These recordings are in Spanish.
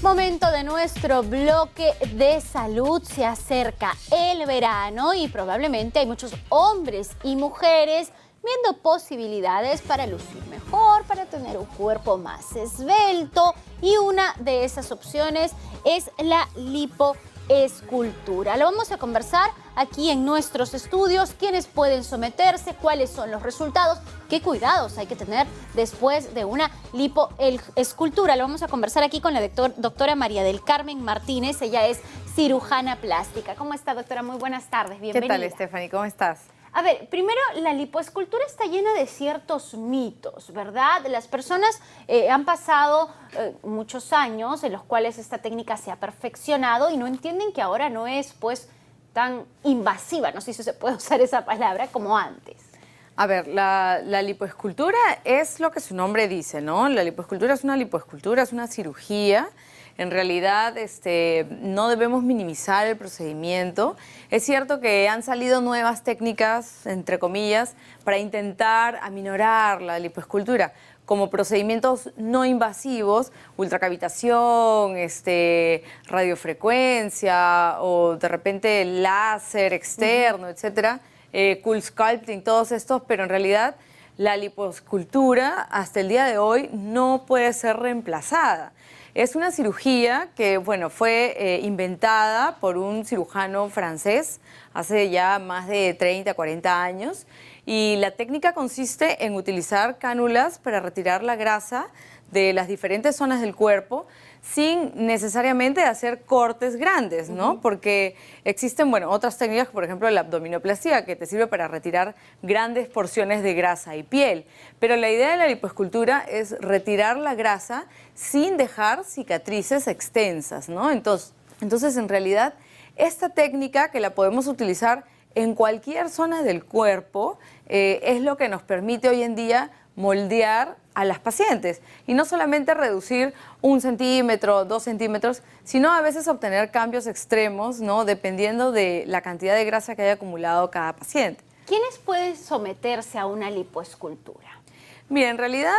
Momento de nuestro bloque de salud. Se acerca el verano y probablemente hay muchos hombres y mujeres viendo posibilidades para lucir mejor, para tener un cuerpo más esbelto, y una de esas opciones es la lipoescultura. Lo vamos a conversar aquí en nuestros estudios, quiénes pueden someterse, cuáles son los resultados, qué cuidados hay que tener después de una lipoescultura. Lo vamos a conversar aquí con la doctora María del Carmen Martínez. Ella es cirujana plástica. ¿Cómo está, doctora? Muy buenas tardes, bienvenida. ¿Qué tal, Stephanie? ¿Cómo estás? A ver, primero, la lipoescultura está llena de ciertos mitos, ¿verdad? Las personas han pasado muchos años en los cuales esta técnica se ha perfeccionado y no entienden que ahora no es, pues, tan invasiva, no sé si se puede usar esa palabra, como antes. A ver, la lipoescultura es lo que su nombre dice, ¿no? La lipoescultura es una lipoescultura, es una cirugía. En realidad, no debemos minimizar el procedimiento. Es cierto que han salido nuevas técnicas, entre comillas, para intentar aminorar la lipoescultura, como procedimientos no invasivos, ultracavitación, radiofrecuencia o de repente láser externo, etcétera, cool sculpting, todos estos, pero en realidad la lipoescultura hasta el día de hoy no puede ser reemplazada. Es una cirugía que, bueno, fue inventada por un cirujano francés hace ya más de 30, 40 años, y la técnica consiste en utilizar cánulas para retirar la grasa de las diferentes zonas del cuerpo sin necesariamente hacer cortes grandes, ¿no? Porque existen, bueno, otras técnicas, por ejemplo, la abdominoplastia, que te sirve para retirar grandes porciones de grasa y piel. Pero la idea de la lipoescultura es retirar la grasa sin dejar cicatrices extensas, ¿no? Entonces, en realidad, esta técnica, que la podemos utilizar en cualquier zona del cuerpo, es lo que nos permite hoy en día moldear a las pacientes, y no solamente reducir 1 centímetro, 2 centímetros, sino a veces obtener cambios extremos, ¿no? Dependiendo de la cantidad de grasa que haya acumulado cada paciente. ¿Quiénes pueden someterse a una lipoescultura? Mira, en realidad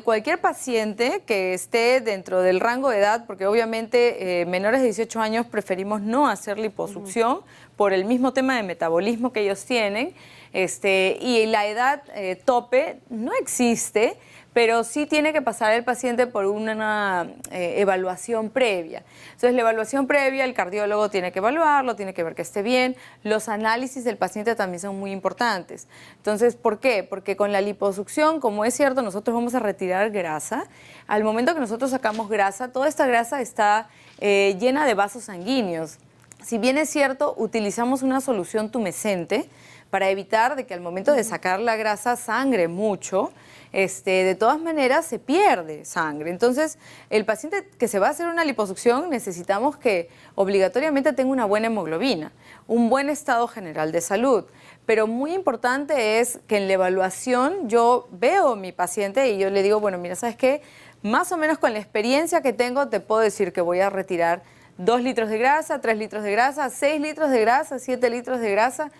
cualquier paciente que esté dentro del rango de edad, porque obviamente menores de 18 años preferimos no hacer liposucción por el mismo tema de metabolismo que ellos tienen, y la edad tope no existe, pero sí tiene que pasar el paciente por una evaluación previa. Entonces, la evaluación previa, el cardiólogo tiene que evaluarlo, tiene que ver que esté bien. Los análisis del paciente también son muy importantes. Entonces, ¿por qué? Porque con la liposucción, como es cierto, nosotros vamos a retirar grasa. Al momento que nosotros sacamos grasa, toda esta grasa está llena de vasos sanguíneos. Si bien es cierto, utilizamos una solución tumescente para evitar de que al momento de sacar la grasa sangre mucho, de todas maneras se pierde sangre. Entonces, el paciente que se va a hacer una liposucción, necesitamos que obligatoriamente tenga una buena hemoglobina, un buen estado general de salud. Pero muy importante es que en la evaluación yo veo a mi paciente y yo le digo, bueno, mira, ¿sabes qué? Más o menos con la experiencia que tengo te puedo decir que voy a retirar 2 litros de grasa, 3 litros de grasa, 6 litros de grasa, 7 litros de grasa.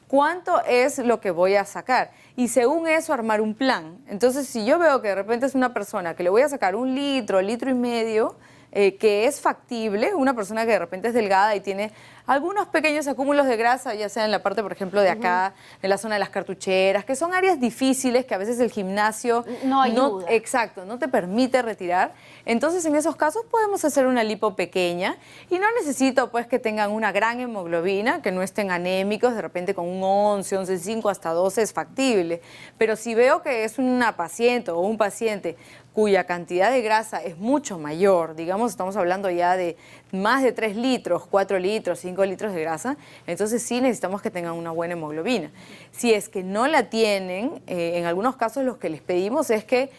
¿Cuánto es lo que voy a sacar? Y según eso armar un plan. Entonces, si yo veo que de repente es una persona que le voy a sacar 1 litro, litro y medio, que es factible, una persona que de repente es delgada y tiene algunos pequeños acúmulos de grasa, ya sea en la parte, por ejemplo, de acá, en la zona de las cartucheras, que son áreas difíciles que a veces el gimnasio no ayuda. Exacto, no te permite retirar. Entonces, en esos casos podemos hacer una lipo pequeña y no necesito, pues, que tengan una gran hemoglobina, que no estén anémicos, de repente con un 11, 11,5 hasta 12 es factible. Pero si veo que es una paciente o un paciente cuya cantidad de grasa es mucho mayor, digamos, estamos hablando ya de más de 3 litros, 4 litros, 5 litros de grasa, entonces sí necesitamos que tengan una buena hemoglobina. Si es que no la tienen, en algunos casos lo que les pedimos es que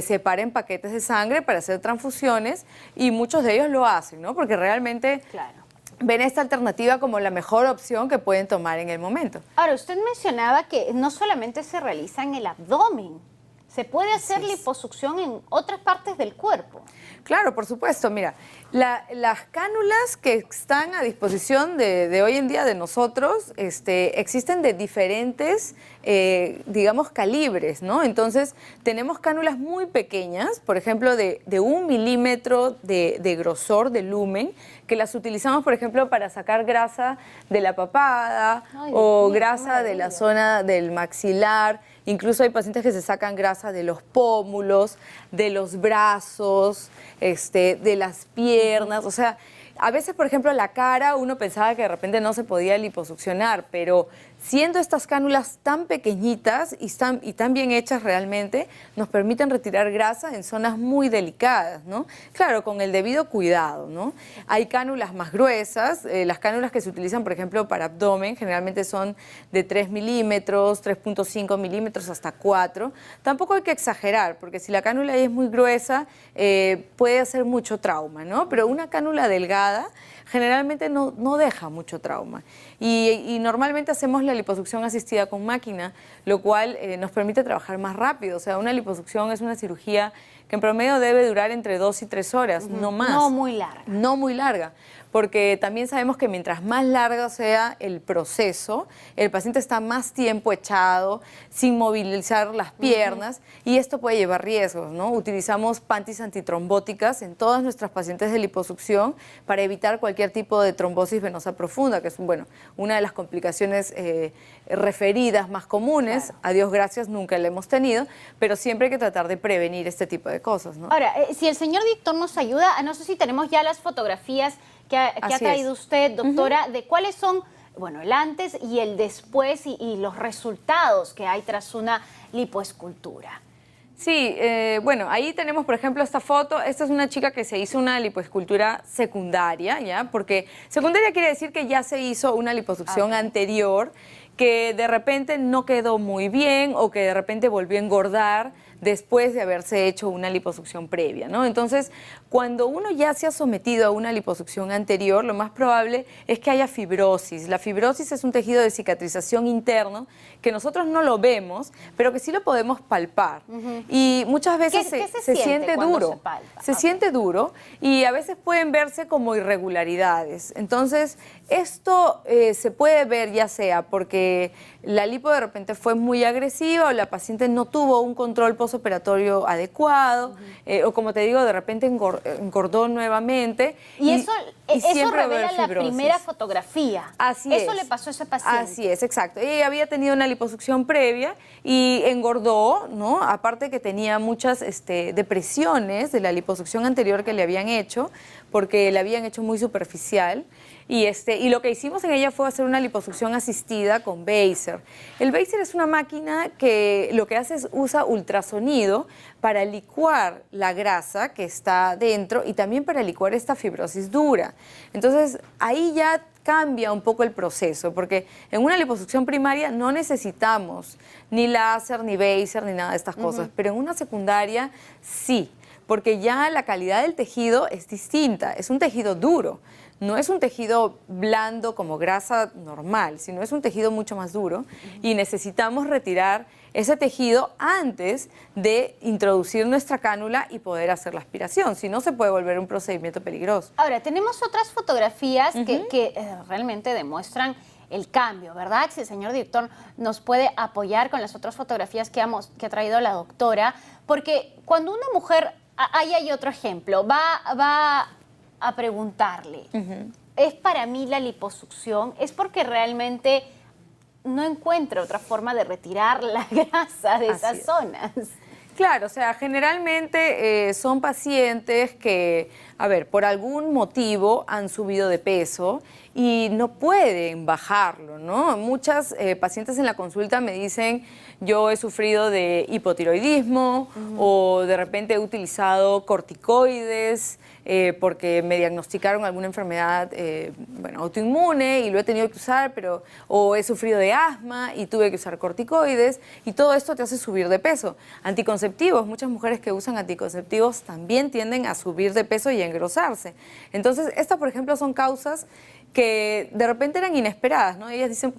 separen paquetes de sangre para hacer transfusiones, y muchos de ellos lo hacen, ¿no? Porque realmente ven esta alternativa como la mejor opción que pueden tomar en el momento. Ahora, usted mencionaba que no solamente se realiza en el abdomen, se puede hacer liposucción en otras partes del cuerpo. Claro, por supuesto. Mira, Las cánulas que están a disposición de hoy en día de nosotros existen de diferentes, digamos, calibres, ¿no? Entonces, tenemos cánulas muy pequeñas, por ejemplo, de 1 milímetro de grosor, de lumen, que las utilizamos, por ejemplo, para sacar grasa de la papada o grasa de la zona del maxilar. Incluso hay pacientes que se sacan grasa de los pómulos, de los brazos, de las piernas. O sea, a veces, por ejemplo, la cara, uno pensaba que de repente no se podía liposuccionar, pero siendo estas cánulas tan pequeñitas y tan bien hechas realmente, nos permiten retirar grasa en zonas muy delicadas, ¿no? Claro, con el debido cuidado, ¿no? Hay cánulas más gruesas, las cánulas que se utilizan, por ejemplo, para abdomen, generalmente son de 3 milímetros, 3.5 milímetros hasta 4. Tampoco hay que exagerar, porque si la cánula es muy gruesa, puede hacer mucho trauma, ¿no? Pero una cánula delgada generalmente no deja mucho trauma. Y normalmente hacemos la liposucción asistida con máquina, lo cual nos permite trabajar más rápido. O sea, una liposucción es una cirugía que en promedio debe durar entre 2 y 3 horas, no más. No muy larga. No muy larga, porque también sabemos que mientras más larga sea el proceso, el paciente está más tiempo echado, sin movilizar las piernas, y esto puede llevar riesgos, ¿no? Utilizamos panties antitrombóticas en todas nuestras pacientes de liposucción para evitar cualquier tipo de trombosis venosa profunda, que es, bueno, una de las complicaciones referidas más comunes. Claro. A Dios gracias nunca la hemos tenido, pero siempre hay que tratar de prevenir este tipo de cosas, ¿no? Ahora, si el señor Víctor nos ayuda, no sé si tenemos ya las fotografías que ha traído usted, doctora, de cuáles son, bueno, el antes y el después y los resultados que hay tras una lipoescultura. Sí, bueno, ahí tenemos, por ejemplo, esta foto. Esta es una chica que se hizo una lipoescultura secundaria, ¿ya? Porque secundaria quiere decir que ya se hizo una liposucción anterior, que de repente no quedó muy bien o que de repente volvió a engordar después de haberse hecho una liposucción previa, ¿no? Entonces, cuando uno ya se ha sometido a una liposucción anterior, lo más probable es que haya fibrosis. La fibrosis es un tejido de cicatrización interno que nosotros no lo vemos, pero que sí lo podemos palpar. Y muchas veces se siente duro. Se siente duro y a veces pueden verse como irregularidades. Entonces, esto se puede ver ya sea porque la lipo de repente fue muy agresiva o la paciente no tuvo un control postoperatorio adecuado, o como te digo, de repente engordó nuevamente. Y eso revela la primera fotografía. Así es. Eso le pasó a ese paciente. Así es, exacto. Ella había tenido una liposucción previa y engordó, ¿no? Aparte que tenía muchas depresiones de la liposucción anterior que le habían hecho, porque la habían hecho muy superficial. Y lo que hicimos en ella fue hacer una liposucción asistida con Baser. El Baser es una máquina que lo que hace es usa ultrasonido para licuar la grasa que está dentro y también para licuar esta fibrosis dura. Entonces, ahí ya cambia un poco el proceso, porque en una liposucción primaria no necesitamos ni láser, ni Baser, ni nada de estas cosas, pero en una secundaria sí, porque ya la calidad del tejido es distinta, es un tejido duro. No es un tejido blando como grasa normal, sino es un tejido mucho más duro y necesitamos retirar ese tejido antes de introducir nuestra cánula y poder hacer la aspiración, si no se puede volver un procedimiento peligroso. Ahora, tenemos otras fotografías que realmente demuestran el cambio, ¿verdad? Si el señor director nos puede apoyar con las otras fotografías que ha traído la doctora, porque cuando una mujer, ahí hay otro ejemplo, va a preguntarle, ¿es para mí la liposucción? ¿Es porque realmente no encuentra otra forma de retirar la grasa de esas zonas? Claro, o sea, generalmente son pacientes que, a ver, por algún motivo han subido de peso y no pueden bajarlo, ¿no? Muchas pacientes en la consulta me dicen, yo he sufrido de hipotiroidismo o de repente he utilizado corticoides porque me diagnosticaron alguna enfermedad autoinmune y lo he tenido que usar, o he sufrido de asma y tuve que usar corticoides y todo esto te hace subir de peso. Anticonceptivos, muchas mujeres que usan anticonceptivos también tienden a subir de peso y a engrosarse. Entonces, estas, por ejemplo, son causas que de repente eran inesperadas, ¿no? Ellas dicen,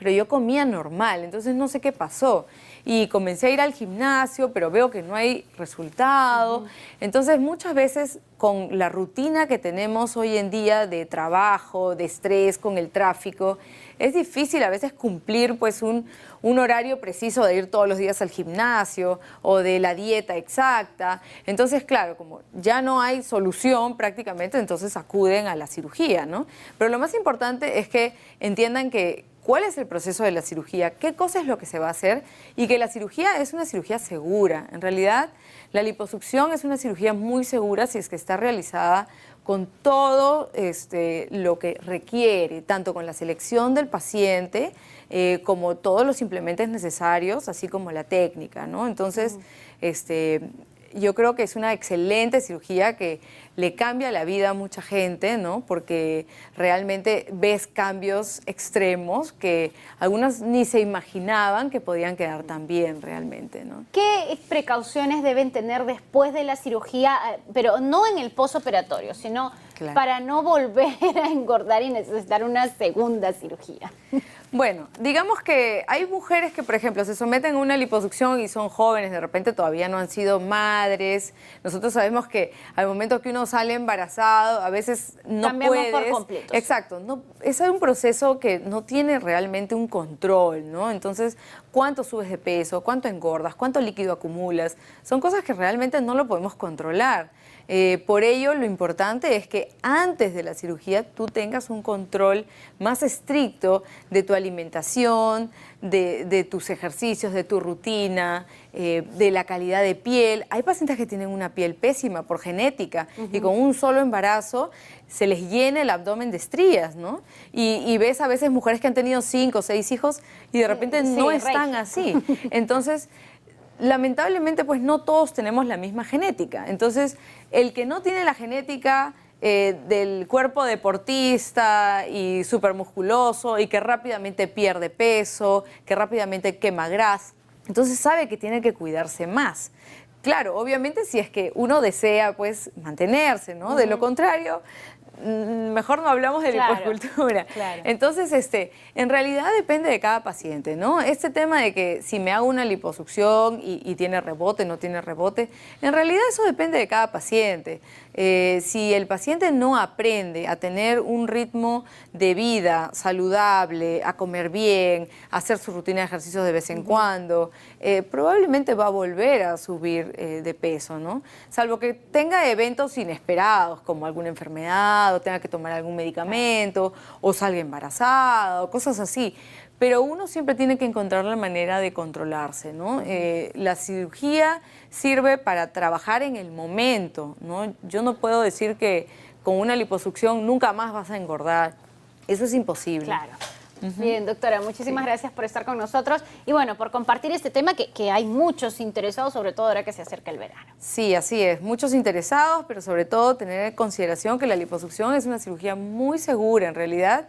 pero yo comía normal, entonces no sé qué pasó. Y comencé a ir al gimnasio, pero veo que no hay resultado. Entonces muchas veces con la rutina que tenemos hoy en día de trabajo, de estrés, con el tráfico, es difícil a veces cumplir pues un horario preciso de ir todos los días al gimnasio o de la dieta exacta. Entonces, claro, como ya no hay solución prácticamente, entonces acuden a la cirugía, ¿no? Pero lo más importante es que entiendan que cuál es el proceso de la cirugía, qué cosa es lo que se va a hacer y que la cirugía es una cirugía segura. En realidad, la liposucción es una cirugía muy segura si es que está realizada con todo lo que requiere, tanto con la selección del paciente como todos los implementos necesarios, así como la técnica, ¿no? Entonces, yo creo que es una excelente cirugía que le cambia la vida a mucha gente, ¿no? Porque realmente ves cambios extremos que algunos ni se imaginaban que podían quedar tan bien realmente, ¿no? ¿Qué precauciones deben tener después de la cirugía, pero no en el posoperatorio, sino para no volver a engordar y necesitar una segunda cirugía? Bueno, digamos que hay mujeres que, por ejemplo, se someten a una liposucción y son jóvenes, de repente todavía no han sido madres. Nosotros sabemos que al momento que uno sale embarazado, a veces no cambiamos puedes. por completo. Exacto, no, es un proceso que no tiene realmente un control, ¿no? Entonces, ¿cuánto subes de peso? ¿Cuánto engordas? ¿Cuánto líquido acumulas? Son cosas que realmente no lo podemos controlar. Por ello, lo importante es que antes de la cirugía tú tengas un control más estricto de tu alimentación, de tus ejercicios, de tu rutina, de la calidad de piel. Hay pacientes que tienen una piel pésima por genética y con un solo embarazo se les llena el abdomen de estrías, ¿no? Y ves a veces mujeres que han tenido 5 o 6 hijos y de repente no están así. Entonces, lamentablemente, pues no todos tenemos la misma genética. Entonces, el que no tiene la genética del cuerpo deportista y supermusculoso y que rápidamente pierde peso, que rápidamente quema grasa, entonces sabe que tiene que cuidarse más. Claro, obviamente si es que uno desea pues mantenerse, ¿no? De lo contrario, mejor no hablamos de lipoescultura. Claro. Entonces, en realidad depende de cada paciente, ¿no? Este tema de que si me hago una liposucción y tiene rebote, no tiene rebote, en realidad eso depende de cada paciente. Si el paciente no aprende a tener un ritmo de vida saludable, a comer bien, a hacer su rutina de ejercicios de vez en cuando, probablemente va a volver a subir de peso, ¿no? Salvo que tenga eventos inesperados, como alguna enfermedad, o tenga que tomar algún medicamento, o salga embarazada, o cosas así. Pero uno siempre tiene que encontrar la manera de controlarse, ¿no? La cirugía sirve para trabajar en el momento, ¿no? Yo no puedo decir que con una liposucción nunca más vas a engordar. Eso es imposible. Claro. Bien, doctora, muchísimas gracias por estar con nosotros y bueno, por compartir este tema que hay muchos interesados, sobre todo ahora que se acerca el verano. Sí, así es. Muchos interesados, pero sobre todo tener en consideración que la liposucción es una cirugía muy segura, en realidad,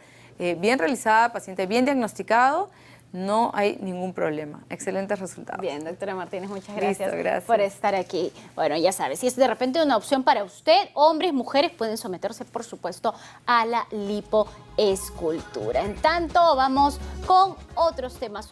bien realizada, paciente bien diagnosticado, no hay ningún problema. Excelentes resultados. Bien, doctora Martínez, muchas gracias, Listo, gracias por estar aquí. Bueno, ya sabes, si es de repente una opción para usted, hombres, mujeres pueden someterse, por supuesto, a la lipoescultura. En tanto, vamos con otros temas.